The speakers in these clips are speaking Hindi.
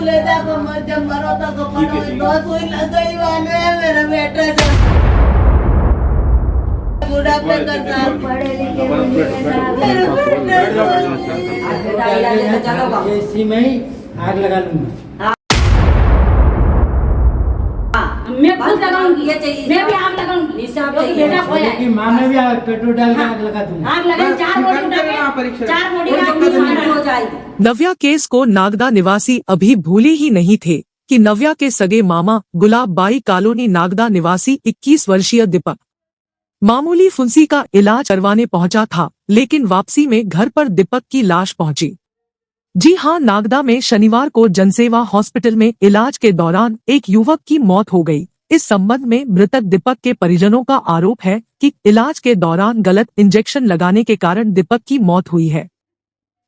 लेता जब मरो तो दो सुई लग गई वाले मेरा बेटा बुढ़ापे का साथ पढ़े लिखे इसी में ही आग लगा लूंगा। मैं खुद लगाऊंगी, ये चाहिए मैं भी आग लगाऊंगी। बेटा खोया है कि माँ ने भी पेट्रोल डाल के आग लगा दूंगा। आग लगा 4 बॉडी उठा के 4 बॉडी आग हो जाएगी। नव्या केस को नागदा निवासी अभी भूले ही नहीं थे कि नव्या के सगे मामा गुलाब बाई कॉलोनी नागदा निवासी 21 वर्षीय दीपक मामूली फुंसी का इलाज करवाने पहुंचा था, लेकिन वापसी में घर पर दीपक की लाश पहुंची। जी हां, नागदा में शनिवार को जनसेवा हॉस्पिटल में इलाज के दौरान एक युवक की मौत हो गई। इस संबंध में मृतक दीपक के परिजनों का आरोप है कि इलाज के दौरान गलत इंजेक्शन लगाने के कारण दीपक की मौत हुई है।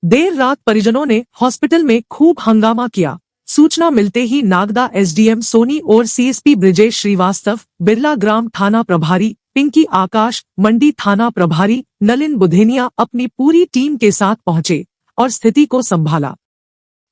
देर रात परिजनों ने हॉस्पिटल में खूब हंगामा किया। सूचना मिलते ही नागदा एसडीएम सोनी और सीएसपी ब्रिजेश श्रीवास्तव, बिरला ग्राम थाना प्रभारी पिंकी आकाश, मंडी थाना प्रभारी नलिन बुधेनिया अपनी पूरी टीम के साथ पहुंचे और स्थिति को संभाला।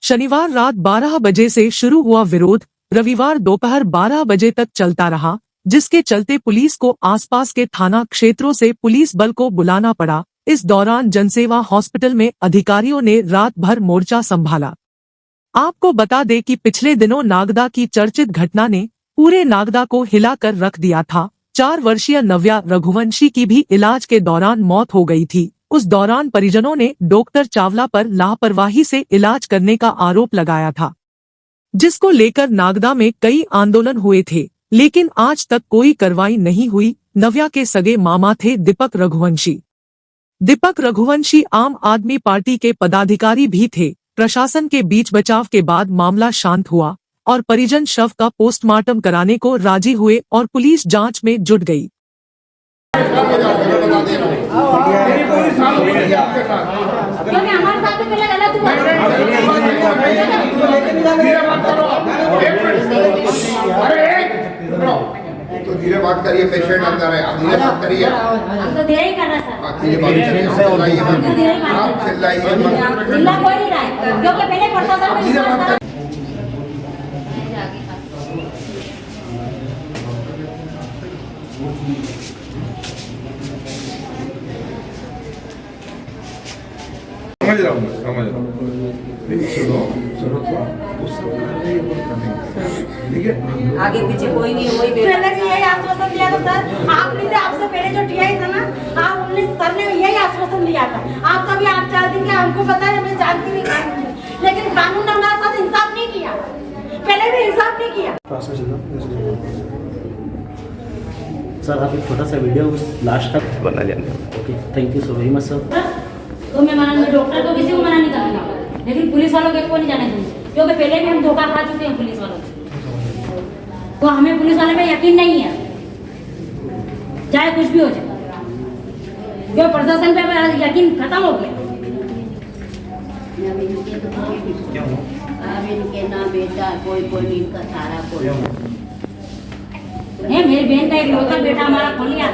शनिवार रात 12 बजे से शुरू हुआ विरोध रविवार दोपहर 12 बजे तक चलता रहा, जिसके चलते पुलिस को आसपास के थाना क्षेत्रों से पुलिस बल को बुलाना पड़ा। इस दौरान जनसेवा हॉस्पिटल में अधिकारियों ने रात भर मोर्चा संभाला। आपको बता दें कि पिछले दिनों नागदा की चर्चित घटना ने पूरे नागदा को हिलाकर रख दिया था। 4 वर्षीय नव्या रघुवंशी की भी इलाज के दौरान मौत हो गई थी। उस दौरान परिजनों ने डॉक्टर चावला पर लापरवाही से इलाज करने का आरोप लगाया था, जिसको लेकर नागदा में कई आंदोलन हुए थे, लेकिन आज तक कोई कार्रवाई नहीं हुई। नव्या के सगे मामा थे दीपक रघुवंशी। दीपक रघुवंशी आम आदमी पार्टी के पदाधिकारी भी थे। प्रशासन के बीच बचाव के बाद मामला शांत हुआ और परिजन शव का पोस्टमार्टम कराने को राजी हुए और पुलिस जांच में जुट गई। तो धीरे बात करिए, पेशेंट अंदर है, आप धीरे बात करिए। हम तो धीरे ही कर रहे सर। धीरे बात करिए, आप चिल्लाइए मत। चिल्ला कोई नहीं रहा है, क्योंकि पहले प्रशासन में विश्वास था। समझ रहा हूँ। ठीक है, आगे पीछे कोई नहीं, वही पहले से यही आश्वासन दिया था सर। आपने तो आपसे पहले जो टीआई था ना, आप उन्हें सर ने यही आश्वासन दिया था। आप कभी 8-4 दिन के हमको पता है, मैं जानती नहीं कानून, लेकिन कानून ने हमारे साथ इंसाफ नहीं किया, पहले भी इंसाफ नहीं किया। सर आप एक छोटा सा वीडियो उस लास्ट तक बना लेंगे। Okay, thank you so very much sir. तो मैं मना, डॉक्टर को किसी को मना नहीं करूँगा, लेकिन पुलिस वालों को नहीं जाने दूँगी, क्योंकि पहले भी हम धोखा खा चुके हैं पुलिस वालों से। तो हमें पुलिस वाले पे यकीन नहीं है, चाहे कुछ भी हो जाए। जो प्रशासन पे यकीन खत्म हो गया। इनके ना बेटा कोई इनका सारा कोई है। मेरी बहन का एक लोकल बेटा हमारा कौन लिया है,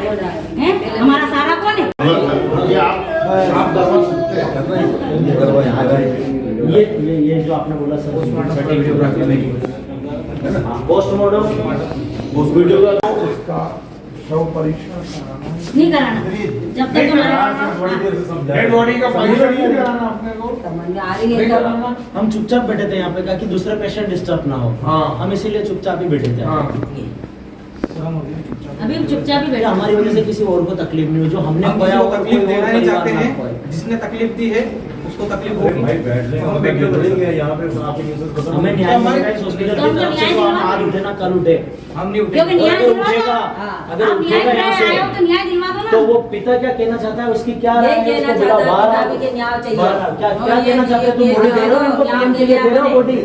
हमारा सारा कौन है। ये जो आपने बोला सर, वीडियोग्राफी में पोस्टमार्टम उसका शव परीक्षण नहीं कराना जब तक डेड बॉडी का परीक्षण नहीं कराना अपने को। हम चुपचाप बैठे थे यहाँ पे, कहा कि दूसरे पेशेंट डिस्टर्ब ना हो। हाँ, हम इसीलिए चुपचाप ही बैठे थे। हाँ। अभी चुपचाप ही बैठे। हमारी वजह से किसी और को तकलीफ नहीं हो, जो हमने हम खोया किसी को तकलीफ देना नहीं चाहते हैं। हैं। जिसने तकलीफ दी है उसको तकलीफ होगी। हमें न्याय मिलेगा इस हॉस्पिटल की तरफ से, तो हम आज उठे ना कल उठे। हम नहीं क्योंकि उठेंगे। न्याय दिलवा दो। अगर आप न्याय उठेगा यहाँ दिलवाए हो तो न्याय दिलवा दो से, ना। तो वो पिता क्या कहना चाहता है, उसकी क्या राय है, उसको बुला बाहर आओ। क्या कहना चाहते हो तुम? बॉडी दे रहे हो इनको, पीएम के लिए दे रहे हो बॉडी।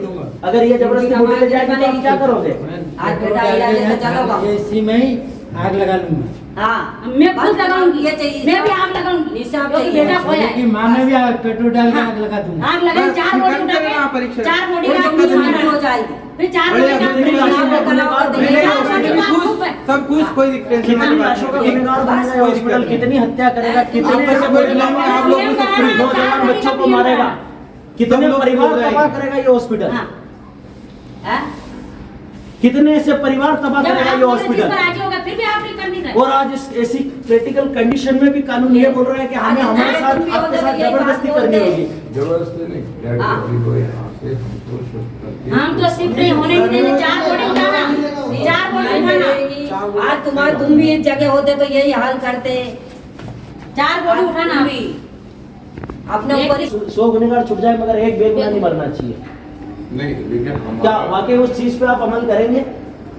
अगर ये जबरदस्ती बॉडी ले जाएगी तो आप क्या करोगे? आज बेटा इलाज है, चलो इसी में ही आग लगा लूंगा। हाँ, मैं खुद लगाऊंगी, ये चाहिए, मैं भी आग लगाऊंगी। निशाब क्योंकि चाहिए। बेटा खोया कि है। माँ ने भी पेट्रोल डाल के आग लगा दूंगा। आग लगा 4 बॉडी उठा के परीक्षा 4 बॉडी कोई आग दिक्कत नहीं नहीं हो जाएगी। फिर 4 बॉडी बढ़िया, आग कितनी नहीं लाशों का होगा। सब कुछ कोई टेंशन कितनी लाशों का गुनहगार बनेगा ये हॉस्पिटल, कितनी हत्या करेगा, कितने पैसे कोई दिलाएंगे, आप लोगों से फ्री नौजवान बच्चों को मारेगा, कितने परिवार तबाह करेगा ये हॉस्पिटल। हैं? कितने ऐसे परिवार तबाह जब करेगा आप ये बोले जिस हॉस्पिटल। पर राजी होगा फिर भी आप नहीं करनी चाहिए। और आज इस ऐसी क्रिटिकल कंडीशन में भी कानून ये बोल रहा है कि हमें हमारे साथ आपके साथ जबरदस्ती करनी होगी। जबरदस्ती नहीं, डेड बॉडी को यहाँ से हमको शिफ्ट करके हम तो शिफ्ट नहीं होने नहीं देंगे। 4 बॉडी उठाना, 4 बॉडी उठाना। आज तुम भी इस जगह होते तो यही हाल करते। 4 बॉडी उठाना अभी। अपने ऊपर ही 100 गुनहगार छुट जाए मगर एक बेगुनाह नहीं मरना चाहिए। नहीं, लेकिन क्या हम वाकई उस चीज पे आप अमल करेंगे?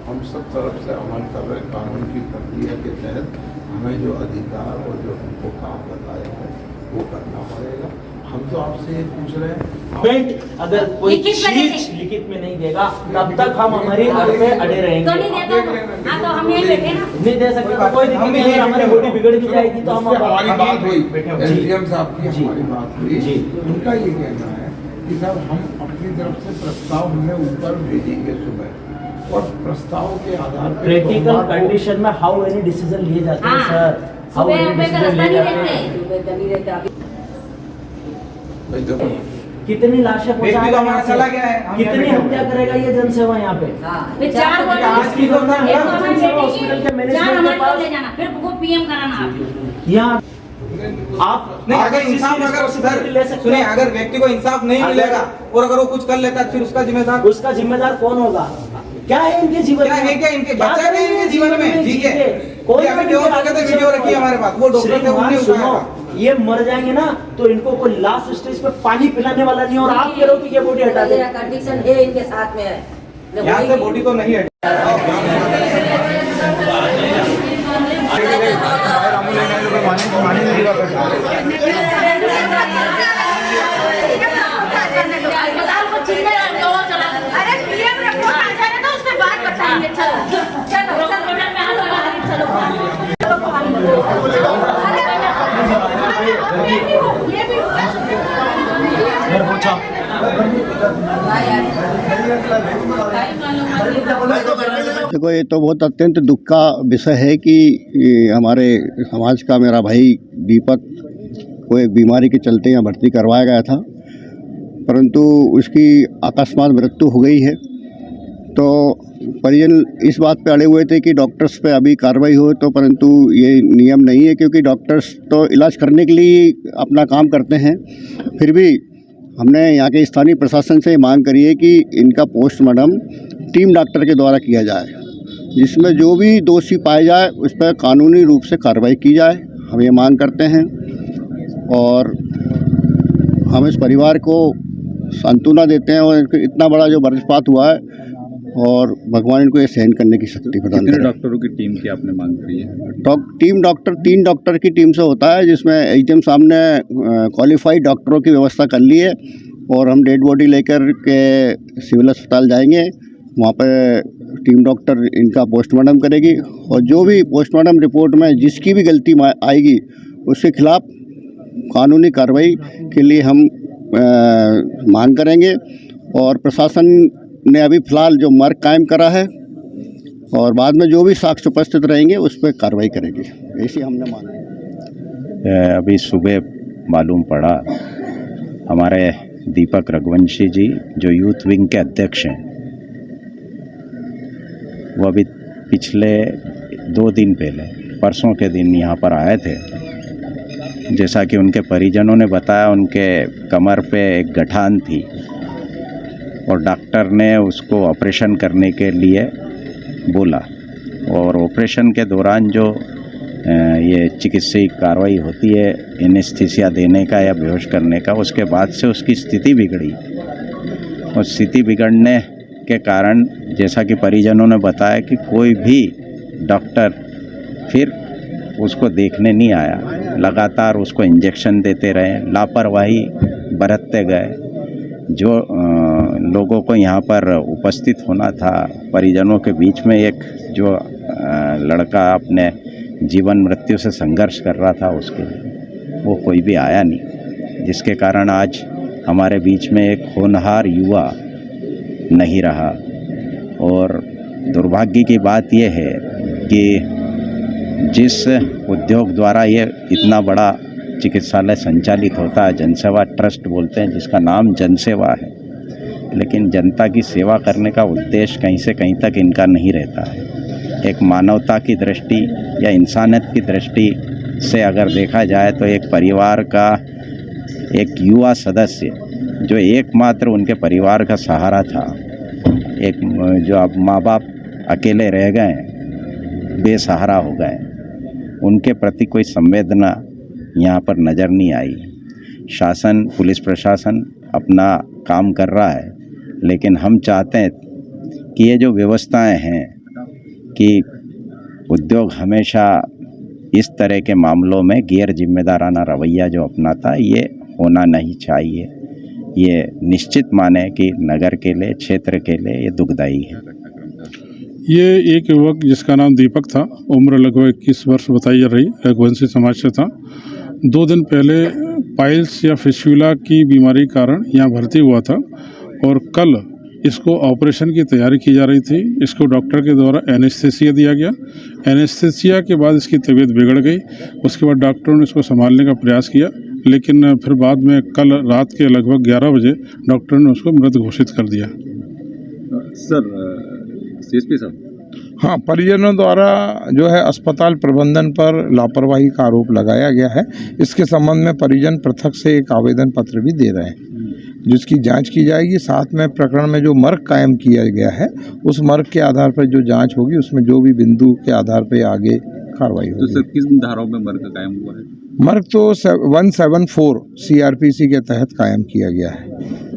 हम सब तरफ से अमल कर रहे हैं। कानून की प्रक्रिया के तहत हमें जो अधिकार और जो हमको काम बताया है वो करना पड़ेगा। हम तो आपसे ये पूछ रहे हैं पेंट अगर कोई लिखित में चीज देंगे। लिखित में नहीं देगा तब तक हम हमारी हक पे अड़े तो रहेंगे। नहीं देता तो हाँ तो हम यहीं बैठे ना। नहीं दे सकते तो कोई दिक्कत नहीं है, हमारी बॉडी बिगड़ भी जाएगी तो हम उससे हमारी बात हुई, जी। एसडीएम साहब की जी। हमारी बात हुई। जी। उनका ये कहना है कि साहब हम अपनी तरफ से प्रस्ताव हमें ऊपर भेजेंगे सुबह और प्रस्ताव के आधार पर क्रिटिकल कंडीशन में हाउ एनी डिसीजन लिए जाते हैं हाँ। सर, हाउ सुबह एनी उबह का डिसीजन रास्ता लिए नहीं जाते हैं। देखते। नहीं रहते अभी। भाई देखो, कितनी लाशें व्यक्ति तो पहुंचाएगा हमारा यहाँ से? चला गया है, हम कितनी यहाँ हत्या करेगा ये जनसेवा यहाँ पे? हाँ, फिर 4 बॉडी आज की एक तो घटना है, हमारी जनसेवा बेटी हॉस्पिटल के की, मैनेजमेंट 4 के हमारे को पास ले जाना फिर वो पीएम कराना आप। यहाँ आप नहीं, अगर इस चीज इंसाफ की अगर responsibility ले सकते सुनिए, हैं। अगर व्यक्ति को इंसाफ नहीं अगर- मिलेगा और अगर वो कुछ कर लेता है फिर उसका जिम्मेदार उसका जिम्मेदार कौन होगा? क्या है इनके जीवन क्या में? है, क्या इनके क्या बच्चा करेंगे नहीं इनके जीवन में? ठीक है। कोई ये अभी जो हो सके तो वीडियो रखी है हमारे पास, वो डॉक्टर से श्रीमान, उंगली सुनो, उठाएगा। ये मर जाएंगे ना तो इनको कोई लास्ट स्टेज पे पानी पिलाने वाला नहीं और आप कह रहे हो कि ये बॉडी हटा दे। मेरा कंडीशन है इनके साथ में है। मैं यहाँ वही- से बॉडी को नहीं हटे। अस्पताल को चिन्ह चला। अरे पीएम रिपोर्ट आ जाने तो उसके बाद बताएंगे। चलो चलो चलो में हाथ लगा के चलो। ये भी देखो, ये तो बहुत अत्यंत दुख का विषय है कि हमारे समाज का मेरा भाई दीपक को एक बीमारी के चलते यहाँ भर्ती करवाया गया था, परंतु उसकी अकस्मात मृत्यु हो गई है। तो परिजन इस बात पे अड़े हुए थे कि डॉक्टर्स पे अभी कार्रवाई हो, तो परंतु ये नियम नहीं है, क्योंकि डॉक्टर्स तो इलाज करने के लिए अपना काम करते हैं। फिर भी हमने यहाँ के स्थानीय प्रशासन से मांग करी है कि इनका पोस्टमार्टम टीम डॉक्टर के द्वारा किया जाए, जिसमें जो भी दोषी पाए जाए उस पर कानूनी रूप से कार्रवाई की जाए। हम ये मांग करते हैं और हम इस परिवार को सांत्वना देते हैं और इतना बड़ा जो वज्रपात हुआ है और भगवान इनको ये सहन करने की शक्ति प्रदान करे। डॉक्टरों की टीम की आपने मांग करी है? टीम डॉक्टर 3 डॉक्टर की टीम से होता है, जिसमें एचएम साहब ने क्वालिफाइड डॉक्टरों की व्यवस्था कर ली है और हम डेड बॉडी लेकर के सिविल अस्पताल जाएंगे। वहाँ पर टीम डॉक्टर इनका पोस्टमार्टम करेगी और जो भी पोस्टमार्टम रिपोर्ट में जिसकी भी गलती आएगी उसके खिलाफ कानूनी कार्रवाई के लिए हम मांग करेंगे। और प्रशासन ने अभी फ़िलहाल जो मार्ग कायम करा है और बाद में जो भी साक्ष्य उपस्थित रहेंगे उस पर कार्रवाई करेंगे, ऐसी हमने माना। अभी सुबह मालूम पड़ा हमारे दीपक रघुवंशी जी जो यूथ विंग के अध्यक्ष हैं, वो अभी पिछले 2 दिन पहले परसों के दिन यहाँ पर आए थे। जैसा कि उनके परिजनों ने बताया, उनके कमर पे एक गठान थी और डॉक्टर ने उसको ऑपरेशन करने के लिए बोला और ऑपरेशन के दौरान जो ये चिकित्सीय कार्रवाई होती है एनेस्थीसिया देने का या बेहोश करने का, उसके बाद से उसकी स्थिति बिगड़ी और स्थिति बिगड़ने के कारण जैसा कि परिजनों ने बताया कि कोई भी डॉक्टर फिर उसको देखने नहीं आया, लगातार उसको इंजेक्शन देते रहे, लापरवाही बरतते गए। जो लोगों को यहाँ पर उपस्थित होना था, परिजनों के बीच में एक जो लड़का अपने जीवन मृत्यु से संघर्ष कर रहा था उसके लिए, वो कोई भी आया नहीं, जिसके कारण आज हमारे बीच में एक होनहार युवा नहीं रहा। और दुर्भाग्य की बात यह है कि जिस उद्योग द्वारा ये इतना बड़ा चिकित्सालय संचालित होता है, जनसेवा ट्रस्ट बोलते हैं, जिसका नाम जनसेवा है, लेकिन जनता की सेवा करने का उद्देश्य कहीं से कहीं तक इनका नहीं रहता है। एक मानवता की दृष्टि या इंसानियत की दृष्टि से अगर देखा जाए तो एक परिवार का एक युवा सदस्य जो एकमात्र उनके परिवार का सहारा था, एक जो अब माँ बाप अकेले रह गए, बेसहारा हो गए, उनके प्रति कोई संवेदना यहाँ पर नज़र नहीं आई। शासन, पुलिस प्रशासन अपना काम कर रहा है, लेकिन हम चाहते हैं कि ये जो व्यवस्थाएं हैं कि उद्योग हमेशा इस तरह के मामलों में गैर जिम्मेदाराना रवैया जो अपनाता है, ये होना नहीं चाहिए। ये निश्चित माने कि नगर के लिए, क्षेत्र के लिए ये दुखदायी है। ये एक युवक जिसका नाम दीपक था, उम्र लगभग 21 वर्ष बताई जा रही, रघुवंशी समाज से था। 2 दिन पहले पाइल्स या फिस्टुला की बीमारी के कारण यहाँ भर्ती हुआ था और कल इसको ऑपरेशन की तैयारी की जा रही थी। इसको डॉक्टर के द्वारा एनेस्थीसिया दिया गया। एनेस्थीसिया के बाद इसकी तबीयत बिगड़ गई। उसके बाद डॉक्टरों ने इसको संभालने का प्रयास किया, लेकिन फिर बाद में कल रात के लगभग 11 बजे डॉक्टर ने उसको मृत घोषित कर दिया। सर, सीएसपी साहब, हाँ, परिजनों द्वारा जो है अस्पताल प्रबंधन पर लापरवाही का आरोप लगाया गया है। इसके संबंध में परिजन पृथक से एक आवेदन पत्र भी दे रहे हैं, जिसकी जांच की जाएगी। साथ में प्रकरण में जो मर्ग कायम किया गया है, उस मर्ग के आधार पर जो जांच होगी, उसमें जो भी बिंदु के आधार पर आगे कार्रवाई होगी। तो सर, किस धाराओं में मर्ग कायम हुआ है? मर्ग तो 174 CRPC के तहत कायम किया गया है।